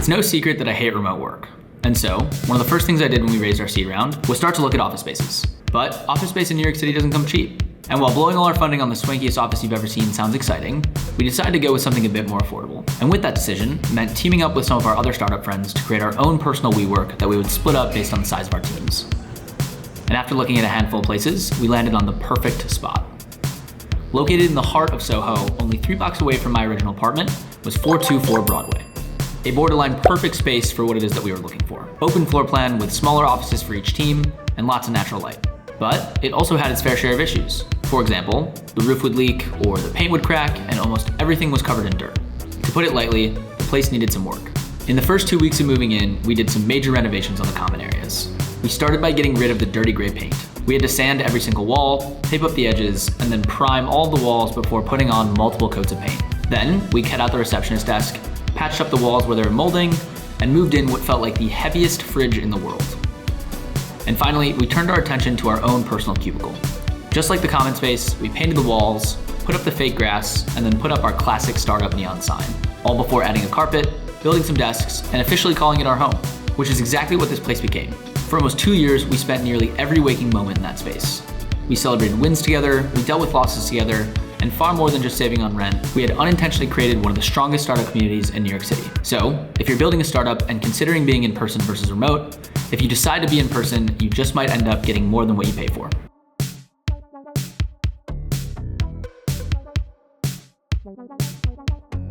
It's no secret that I hate remote work. And so, one of the first things I did when we raised our seed round was start to look at office spaces. But office space in New York City doesn't come cheap. And while blowing all our funding on the swankiest office you've ever seen sounds exciting, we decided to go with something a bit more affordable. And with that decision, meant teaming up with some of our other startup friends to create our own personal WeWork that we would split up based on the size of our teams. And after looking at a handful of places, we landed on the perfect spot. Located in the heart of Soho, only 3 blocks away from my original apartment, was 424 Broadway. A borderline perfect space for what it is that we were looking for. Open floor plan with smaller offices for each team and lots of natural light. But it also had its fair share of issues. For example, the roof would leak or the paint would crack and almost everything was covered in dirt. To put it lightly, the place needed some work. In the first 2 weeks of moving in, we did some major renovations on the common areas. We started by getting rid of the dirty gray paint. We had to sand every single wall, tape up the edges, and then prime all the walls before putting on multiple coats of paint. Then, we cut out the receptionist desk, patched up the walls where they were molding, and moved in what felt like the heaviest fridge in the world. And finally, we turned our attention to our own personal cubicle. Just like the common space, we painted the walls, put up the fake grass, and then put up our classic startup neon sign, all before adding a carpet, building some desks, and officially calling it our home, which is exactly what this place became. For almost 2 years, we spent nearly every waking moment in that space. We celebrated wins together, we dealt with losses together, and far more than just saving on rent, we had unintentionally created one of the strongest startup communities in New York City. So, if you're building a startup and considering being in person versus remote, if you decide to be in person, you just might end up getting more than what you pay for.